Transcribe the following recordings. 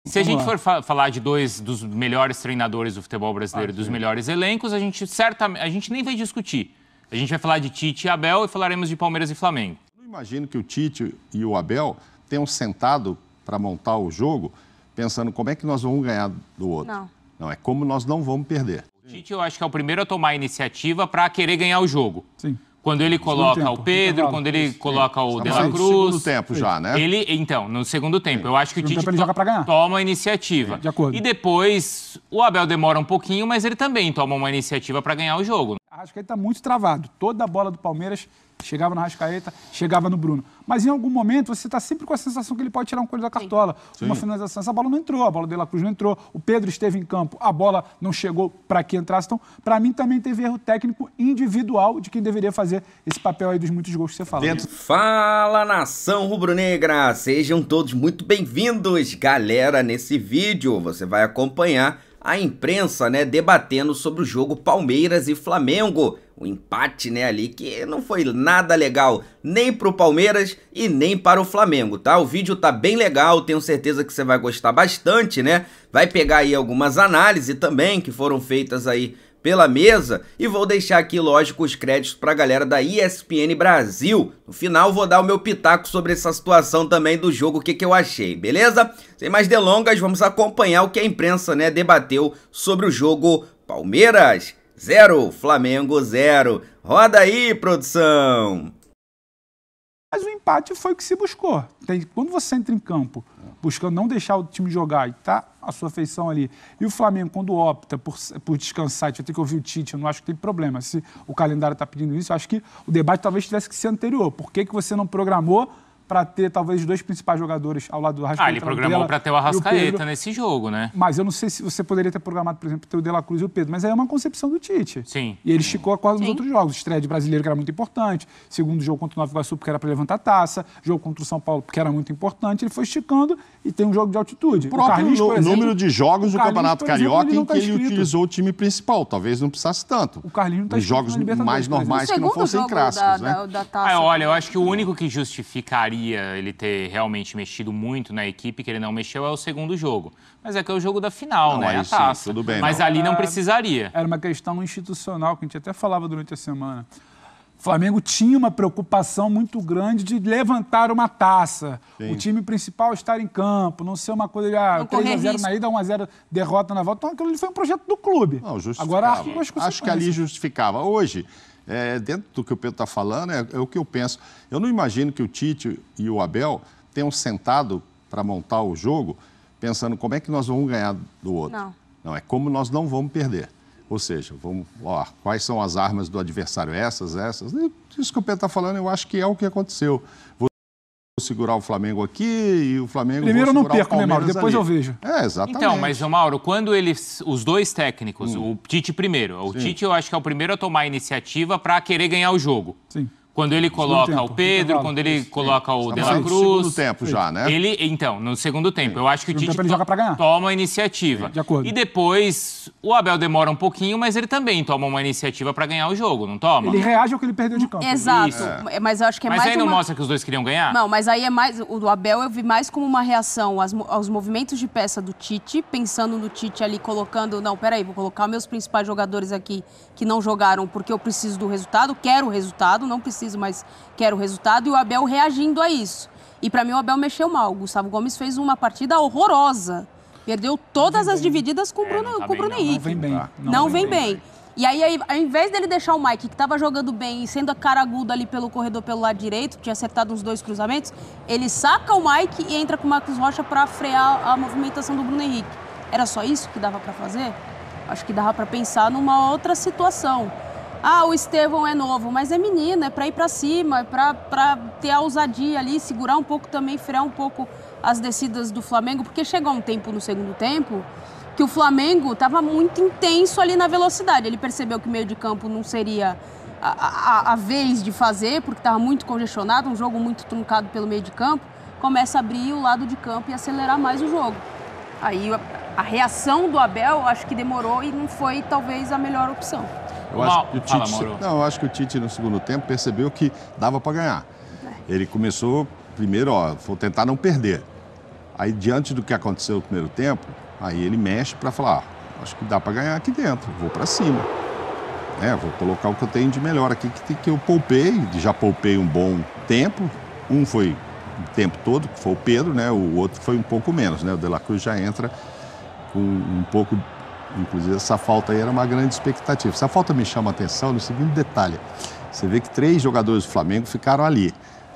Se a gente for falar de dois dos melhores treinadores do futebol brasileiro, dos melhores elencos, a gente nem vai discutir. A gente vai falar de Tite e Abel e falaremos de Palmeiras e Flamengo. Eu imagino que o Tite e o Abel tenham sentado para montar o jogo pensando como é que nós vamos ganhar do outro. Não, é como nós não vamos perder. O Tite, eu acho que é o primeiro a tomar a iniciativa para querer ganhar o jogo. Sim. Quando ele coloca o Pedro, quando ele coloca o De La Cruz... No segundo tempo já, né? Então, no segundo tempo. Eu acho que o Tite toma a iniciativa. De acordo. E depois, o Abel demora um pouquinho, mas ele também toma uma iniciativa para ganhar o jogo. A Arrascaeta está muito travado. Toda a bola do Palmeiras chegava no Arrascaeta, chegava no Bruno. Mas em algum momento você está sempre com a sensação que ele pode tirar um coelho da cartola. Sim. Uma finalização. Essa bola não entrou, a bola do De La Cruz não entrou. O Pedro esteve em campo, a bola não chegou para que entrasse. Então, para mim também teve erro técnico individual de quem deveria fazer esse papel aí dos muitos gols que você fala. Fala, nação rubro-negra! Sejam todos muito bem-vindos, galera. Nesse vídeo você vai acompanhar a imprensa, né, debatendo sobre o jogo Palmeiras e Flamengo. O empate, né, ali que não foi nada legal nem pro Palmeiras e nem para o Flamengo, tá? O vídeo tá bem legal, tenho certeza que você vai gostar bastante, né? Vai pegar aí algumas análises também que foram feitas aí pela mesa e vou deixar aqui, lógico, os créditos pra galera da ESPN Brasil. No final vou dar o meu pitaco sobre essa situação também do jogo, o que eu achei, beleza? Sem mais delongas, vamos acompanhar o que a imprensa, né, debateu sobre o jogo Palmeiras 0, Flamengo 0. Roda aí, produção! Mas o empate foi o que se buscou. Quando você entra em campo buscando não deixar o time jogar e tá a sua feição ali, e o Flamengo, quando opta por descansar, vai ter que ouvir o Tite, eu não acho que tem problema. Se o calendário está pedindo isso, eu acho que o debate talvez tivesse que ser anterior. Por que você não programou para ter talvez os dois principais jogadores ao lado do Arrascaeta? Ele programou para ter o Arrascaeta nesse jogo, né? Mas eu não sei se você poderia ter programado, por exemplo, ter o De La Cruz e o Pedro, mas aí é uma concepção do Tite. Sim. E ele esticou a corda nos outros jogos. Estreia de Brasileiro, que era muito importante. Segundo jogo contra o Nova Iguaçu, porque era para levantar a taça. Jogo contra o São Paulo, porque era muito importante. Ele foi esticando e tem um jogo de altitude. O próprio número de jogos do Campeonato Carioca em que ele utilizou o time principal. Talvez não precisasse tanto. O Carlinhos não está inscrito. Os jogos mais normais que não fossem clássicos, né? Olha, eu acho que o único que justificaria ele ter realmente mexido muito na equipe, que ele não mexeu, é o segundo jogo. Mas é que é o jogo da final, né? A taça. Sim, tudo bem, mas ali não precisaria. Era uma questão institucional, que a gente até falava durante a semana. O Flamengo tinha uma preocupação muito grande de levantar uma taça. Sim. O time principal estar em campo, não ser uma coisa de 3-0 na ida, 1-0 derrota na volta. Então, aquilo ali foi um projeto do clube. Não, justificava. Agora, acho que ali justificava. Hoje, dentro do que o Pedro está falando, é o que eu penso. Eu não imagino que o Tite e o Abel tenham sentado para montar o jogo pensando como é que nós vamos ganhar do outro. Não, é como nós não vamos perder. Ou seja, quais são as armas do adversário? Essas. Isso que o Pedro está falando, eu acho que é o que aconteceu. Vou segurar o Flamengo aqui e o Flamengo... Primeiro eu não perco, né, Mauro? Depois eu vejo. Exatamente. Então, mas, Mauro, quando os dois técnicos, o Tite primeiro, o Tite eu acho que é o primeiro a tomar a iniciativa para querer ganhar o jogo. Sim. Quando ele coloca o Pedro, quando ele coloca o De La Cruz... No segundo tempo já, né? Então, no segundo tempo. Eu acho que o Tite joga toma a iniciativa. De acordo. E depois, o Abel demora um pouquinho, mas ele também toma uma iniciativa para ganhar o jogo, não toma? Ele reage ao que ele perdeu de campo. Exato. Mas eu acho que é mais aí não mostra que os dois queriam ganhar? Não, mas aí é mais... O do Abel eu vi mais como uma reação aos movimentos de peça do Tite, pensando no Tite ali colocando... Não, peraí, vou colocar meus principais jogadores aqui que não jogaram porque eu preciso do resultado, quero o resultado, não preciso, mas quero o resultado, e o Abel reagindo a isso. E para mim o Abel mexeu mal. O Gustavo Gomes fez uma partida horrorosa. Perdeu todas as divididas com o Bruno Henrique. Não vem bem. Não vem bem. E aí, ao invés dele deixar o Mike, que estava jogando bem e sendo a cara aguda ali pelo corredor pelo lado direito, tinha acertado uns 2 cruzamentos, ele saca o Mike e entra com o Marcos Rocha para frear a movimentação do Bruno Henrique. Era só isso que dava para fazer? Acho que dava para pensar numa outra situação. O Estevão é novo, mas é menino, é para ir para cima, é para ter a ousadia ali, segurar um pouco também, frear um pouco as descidas do Flamengo, porque chegou um tempo no segundo tempo que o Flamengo estava muito intenso ali na velocidade. Ele percebeu que o meio de campo não seria a vez de fazer, porque estava muito congestionado, um jogo muito truncado pelo meio de campo, começa a abrir o lado de campo e acelerar mais o jogo. Aí a reação do Abel, acho que demorou e não foi talvez a melhor opção. Eu acho que o Tite no segundo tempo percebeu que dava para ganhar. Ele começou primeiro, vou tentar não perder. Aí, diante do que aconteceu no primeiro tempo, aí ele mexe para falar, acho que dá para ganhar aqui dentro, vou para cima. Vou colocar o que eu tenho de melhor aqui, que eu poupei, já poupei um bom tempo. Um foi o tempo todo, que foi o Pedro, né? O outro foi um pouco menos, né? O De La Cruz já entra com um pouco... Inclusive, essa falta aí era uma grande expectativa. Essa falta me chama a atenção no seguinte detalhe. Você vê que 3 jogadores do Flamengo ficaram ali,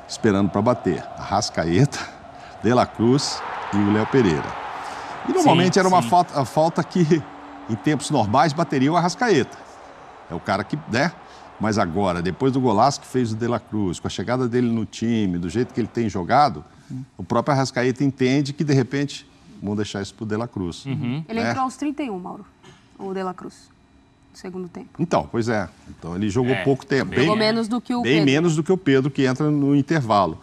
esperando para bater. Arrascaeta, De La Cruz e o Léo Pereira. E normalmente era uma falta que, em tempos normais, bateria o Arrascaeta. É o cara que, né? Mas agora, depois do golaço que fez o De La Cruz, com a chegada dele no time, do jeito que ele tem jogado, o próprio Arrascaeta entende que, de repente, vão deixar isso pro De La Cruz. Ele entrou aos 31, Mauro, o De La Cruz, no segundo tempo. Então, pois é. Então, ele jogou pouco tempo. Jogou menos do que o Pedro. Bem menos do que o Pedro, que entra no intervalo.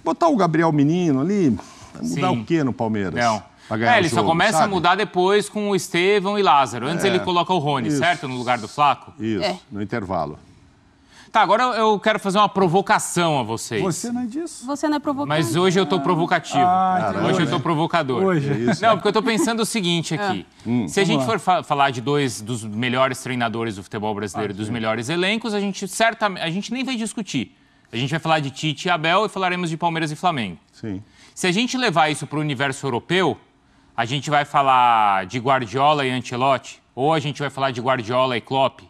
Botar o Gabriel Menino ali, vai mudar o quê no Palmeiras? Não. Ele só começa a mudar depois com o Estevão e Lázaro. Antes ele coloca o Rony, certo? No lugar do Flaco? Isso, no intervalo. Tá, agora eu quero fazer uma provocação a vocês. Você não é disso? Você não é provocante. Mas hoje eu tô provocativo. Hoje eu tô provocador. Hoje. Não, porque eu tô pensando o seguinte aqui. Se a gente for falar de 2 dos melhores treinadores do futebol brasileiro, dos melhores elencos, a gente nem vai discutir. A gente vai falar de Tite e Abel e falaremos de Palmeiras e Flamengo. Sim. Se a gente levar isso para o universo europeu, a gente vai falar de Guardiola e Ancelotti, ou a gente vai falar de Guardiola e Klopp.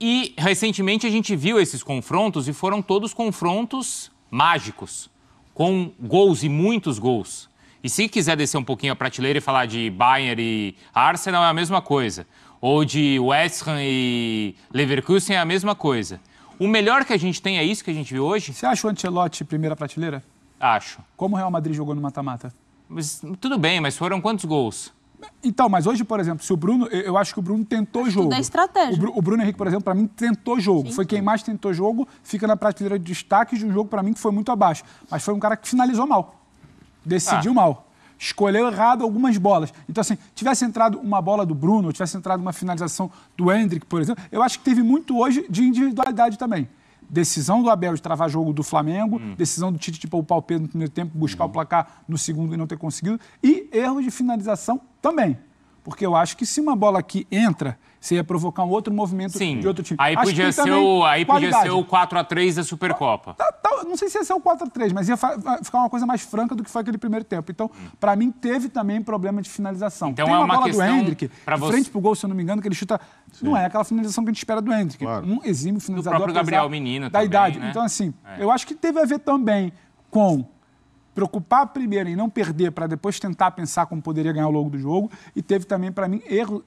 E, recentemente, a gente viu esses confrontos e foram todos confrontos mágicos, com gols e muitos gols. E se quiser descer um pouquinho a prateleira e falar de Bayern e Arsenal, é a mesma coisa. Ou de West Ham e Leverkusen, é a mesma coisa. O melhor que a gente tem é isso que a gente viu hoje? Você acha o Ancelotti primeira prateleira? Acho. Como o Real Madrid jogou no mata-mata? Mas, tudo bem, mas foram quantos gols? Então, mas hoje, por exemplo, se o Bruno... Eu acho que o Bruno tentou jogo. Tudo é estratégia. O Bruno Henrique, por exemplo, para mim, tentou jogo. Sim. Foi quem mais tentou jogo, fica na prateleira de destaque de um jogo, para mim, que foi muito abaixo. Mas foi um cara que finalizou mal. Decidiu mal. Escolheu errado algumas bolas. Então, assim, tivesse entrado uma bola do Bruno, ou tivesse entrado uma finalização do Endrick, por exemplo, eu acho que teve muito hoje de individualidade também. Decisão do Abel de travar jogo do Flamengo, decisão do Tite de poupar o Pedro no primeiro tempo, buscar o placar no segundo e não ter conseguido, e erro de finalização também. Porque eu acho que se uma bola aqui entra, você ia provocar um outro movimento de outro time. Aí podia ser o 4-3 da Supercopa. Não sei se ia ser o 4-3, mas ia ficar uma coisa mais franca do que foi aquele primeiro tempo. Então, para mim, teve também problema de finalização. Então, tem uma bola questão do Endrick, frente pro gol, se eu não me engano, que ele chuta... Sim. Não é aquela finalização que a gente espera do Endrick. Claro. Um exímio finalizador, do próprio Gabriel Menino da também, idade. né? Então, assim, eu acho que teve a ver também com preocupar primeiro em não perder para depois tentar pensar como poderia ganhar ao longo do jogo. E teve também, para mim, erro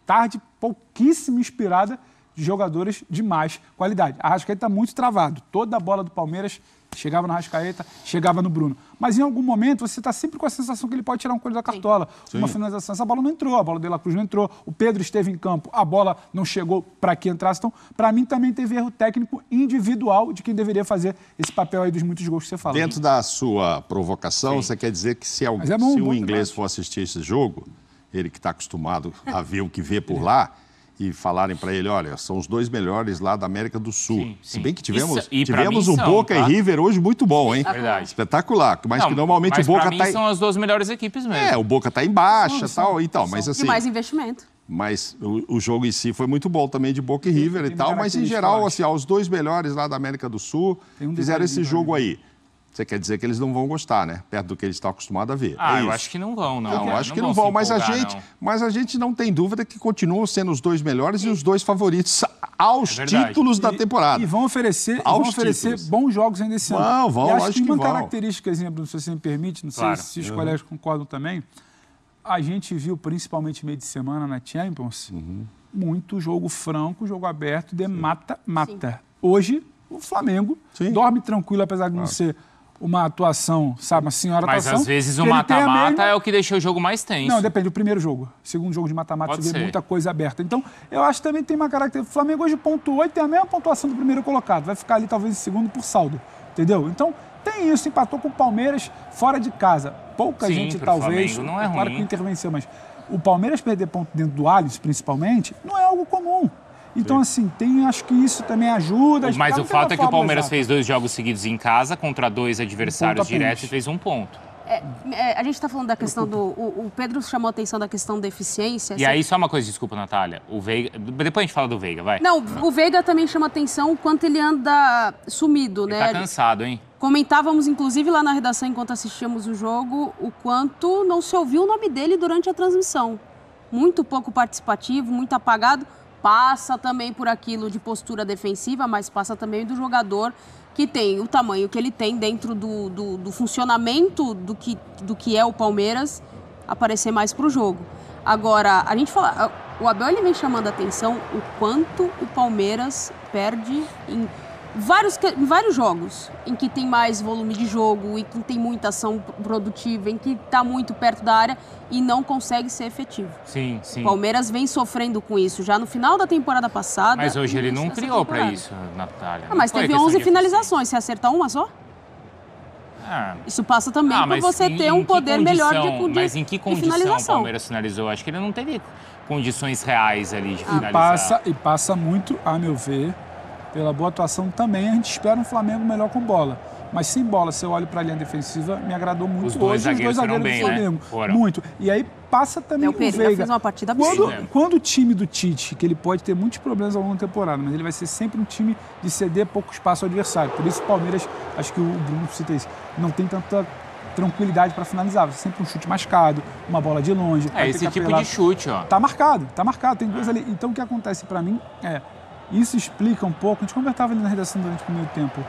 tarde, pouquíssimo inspirada de jogadores de mais qualidade. A Arrascaeta está muito travado. Toda a bola do Palmeiras chegava no Arrascaeta, chegava no Bruno. Mas em algum momento você está sempre com a sensação que ele pode tirar um coelho da cartola. Sim. Uma finalização. Essa bola não entrou, a bola do De La Cruz não entrou. O Pedro esteve em campo, a bola não chegou para que entrasse. Então, para mim também teve erro técnico individual de quem deveria fazer esse papel aí dos muitos gols que você fala. Dentro da sua provocação, você quer dizer que se o inglês for assistir esse jogo, ele que está acostumado a ver o que vê por lá, e falarem para ele, olha, são os 2 melhores lá da América do Sul. Sim. Se bem que tivemos um Boca e River hoje muito bom, hein? Verdade. Espetacular. Mas que normalmente o Boca está são as 2 melhores equipes mesmo. O Boca está em baixa e tal, mas assim... E mais investimento. Mas o jogo em si foi muito bom também de Boca e River e tal, mas em geral, assim, os 2 melhores lá da América do Sul fizeram esse jogo aí. Você quer dizer que eles não vão gostar, né? Perto do que eles estão acostumados a ver. Eu acho que não vão, não. Não, acho que não vão, mas a gente não tem dúvida que continuam sendo os 2 melhores e os 2 favoritos aos títulos da temporada. E vão oferecer bons jogos ainda esse ano. Acho que uma característica, Bruno, se você me permite, não sei se os colegas concordam também, a gente viu, principalmente meio de semana na Champions, muito jogo franco, jogo aberto, de mata-mata. Hoje, o Flamengo dorme tranquilo, apesar de não ser uma atuação, sabe, uma senhora atuação. Mas às vezes o mata-mata é o que deixa o jogo mais tenso. Não, depende do primeiro jogo. Segundo jogo de mata-mata, você vê muita coisa aberta. Então, eu acho que também tem uma característica. O Flamengo hoje pontuou e tem a mesma pontuação do primeiro colocado. Vai ficar ali talvez em segundo por saldo, entendeu? Então, tem isso, empatou com o Palmeiras fora de casa. Pouca gente, talvez, Flamengo não é claro ruim. que intervenceu, mas o Palmeiras perder ponto dentro do Allianz, principalmente, não é algo comum. Então, assim, acho que isso também ajuda. Mas o fato é que o Palmeiras fez 2 jogos seguidos em casa contra 2 adversários diretos e fez 1 ponto. A gente está falando da questão do... O Pedro chamou a atenção da questão da eficiência. E aí, só uma coisa, desculpa, Natália. O Veiga... Depois a gente fala do Veiga, vai. Não, o Veiga também chama atenção o quanto ele anda sumido, Ele né? tá cansado, hein? Comentávamos, inclusive, lá na redação, enquanto assistíamos o jogo, o quanto não se ouviu o nome dele durante a transmissão. Muito pouco participativo, muito apagado. Passa também por aquilo de postura defensiva, mas passa também do jogador que tem o tamanho que ele tem dentro do funcionamento do que é o Palmeiras, aparecer mais para o jogo. Agora, a gente fala, o Abel ele vem chamando a atenção o quanto o Palmeiras perde em vários jogos, em que tem mais volume de jogo, em que tem muita ação produtiva, em que está muito perto da área e não consegue ser efetivo. Sim, sim. O Palmeiras vem sofrendo com isso já no final da temporada passada. Mas hoje ele não criou para isso, Natália. Mas teve 11 finalizações. Você acertar uma só? Isso passa também por você ter um poder melhor de finalização. Mas em que condição o Palmeiras finalizou? Acho que ele não teve condições reais ali de finalizar. E passa muito, a meu ver, pela boa atuação também. A gente espera um Flamengo melhor com bola. Mas sem bola, se eu olho para a linha defensiva, me agradou muito os dois zagueiros do Flamengo. Né? Muito. E aí passa também o Veiga. Fez uma partida absurda. Quando o time do Tite, que ele pode ter muitos problemas ao longo da temporada, mas ele vai ser sempre um time de ceder pouco espaço ao adversário. Por isso o Palmeiras, acho que o Bruno cita isso, não tem tanta tranquilidade para finalizar. Vai ser sempre um chute mascado, uma bola de longe. Esse tipo de chute, ó. Tá marcado. Tem dois ali. Então o que acontece para mim isso explica um pouco, a gente conversava ali na redação durante o primeiro tempo,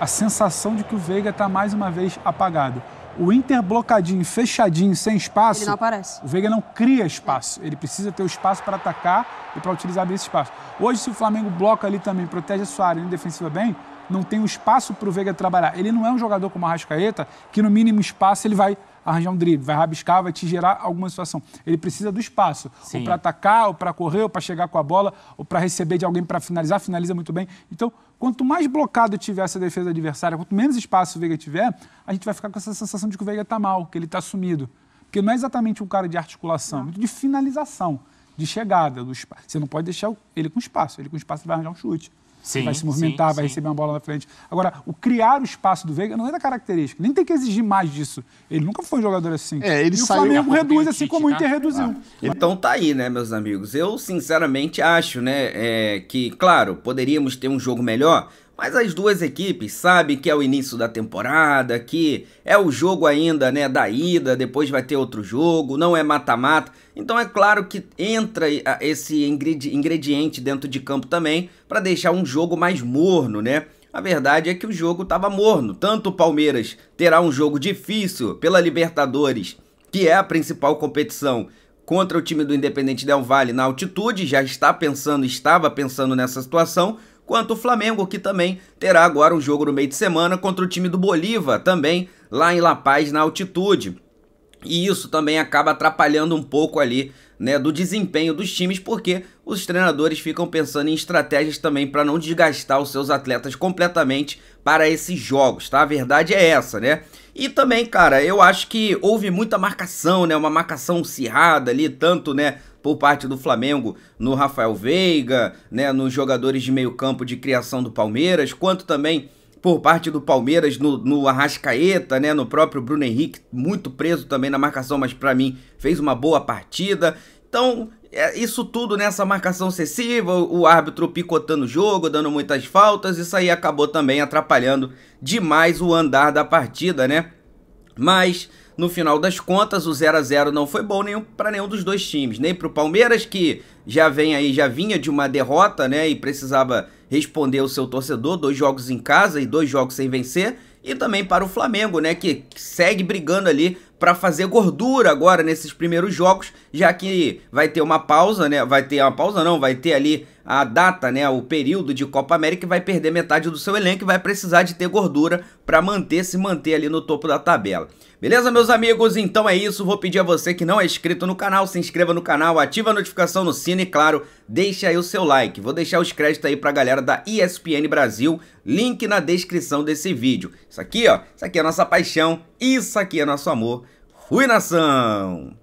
a sensação de que o Veiga está mais uma vez apagado. O Inter blocadinho, fechadinho, sem espaço... Ele não aparece. O Veiga não cria espaço. Ele precisa ter o espaço para atacar e para utilizar bem esse espaço. Hoje, se o Flamengo bloca ali também, protege a sua área e defensiva bem, não tem o espaço para o Veiga trabalhar. Ele não é um jogador como o Arrascaeta, que no mínimo espaço ele vai arranjar um drible, vai rabiscar, vai te gerar alguma situação. Ele precisa do espaço, Sim. ou para atacar, ou para correr, ou para chegar com a bola, ou para receber de alguém para finalizar, finaliza muito bem. Então, quanto mais blocado tiver essa defesa adversária, quanto menos espaço o Veiga tiver, a gente vai ficar com essa sensação de que o Veiga está mal, que ele está sumido. Porque não é exatamente um cara de articulação, é muito de finalização, de chegada. Você não pode deixar ele com espaço. Ele com espaço vai arranjar um chute. Sim, vai se movimentar, vai receber uma bola na frente. Agora, o criar o espaço do Veiga não é da característica. Nem tem que exigir mais disso. Ele nunca foi um jogador assim. Ele e o saiu, Flamengo reduz assim como o Inter reduziu. Então tá aí, né, meus amigos? Eu, sinceramente, acho, né, que, claro, poderíamos ter um jogo melhor, mas as duas equipes sabem que é o início da temporada, que é o jogo ainda, né, da ida, depois vai ter outro jogo, não é mata-mata. Então é claro que entra esse ingrediente dentro de campo também para deixar um jogo mais morno, né? A verdade é que o jogo estava morno. Tanto o Palmeiras terá um jogo difícil pela Libertadores, que é a principal competição, contra o time do Independente Del Valle na altitude, estava pensando nessa situação, quanto o Flamengo, que também terá agora um jogo no meio de semana contra o time do Bolívar, também lá em La Paz, na altitude. E isso também acaba atrapalhando um pouco ali, né, do desempenho dos times, porque os treinadores ficam pensando em estratégias também para não desgastar os seus atletas completamente para esses jogos, tá? A verdade é essa, né? E também, cara, eu acho que houve muita marcação, né? Uma marcação acirrada ali, tanto, né, por parte do Flamengo no Rafael Veiga, né, nos jogadores de meio campo de criação do Palmeiras, quanto também por parte do Palmeiras no Arrascaeta, né, no próprio Bruno Henrique, muito preso também na marcação, mas para mim fez uma boa partida. Então, isso tudo nessa marcação excessiva, o árbitro picotando o jogo, dando muitas faltas, isso aí acabou também atrapalhando demais o andar da partida, né? Mas, no final das contas, o 0 a 0 não foi bom para nenhum dos dois times, nem para o Palmeiras, que já vinha de uma derrota, né, e precisava responder ao seu torcedor, 2 jogos em casa e 2 jogos sem vencer, e também para o Flamengo, né, que segue brigando ali para fazer gordura agora nesses primeiros jogos, já que vai ter uma pausa, né, vai ter ali a data, né, o período de Copa América, e vai perder metade do seu elenco e vai precisar de ter gordura para se manter ali no topo da tabela. Beleza, meus amigos? Então é isso, vou pedir a você que não é inscrito no canal, se inscreva no canal, ativa a notificação no sino e, claro, deixa aí o seu like. Vou deixar os créditos aí pra galera da ESPN Brasil, link na descrição desse vídeo. Isso aqui, ó, isso aqui é a nossa paixão, isso aqui é nosso amor. Fui, nação!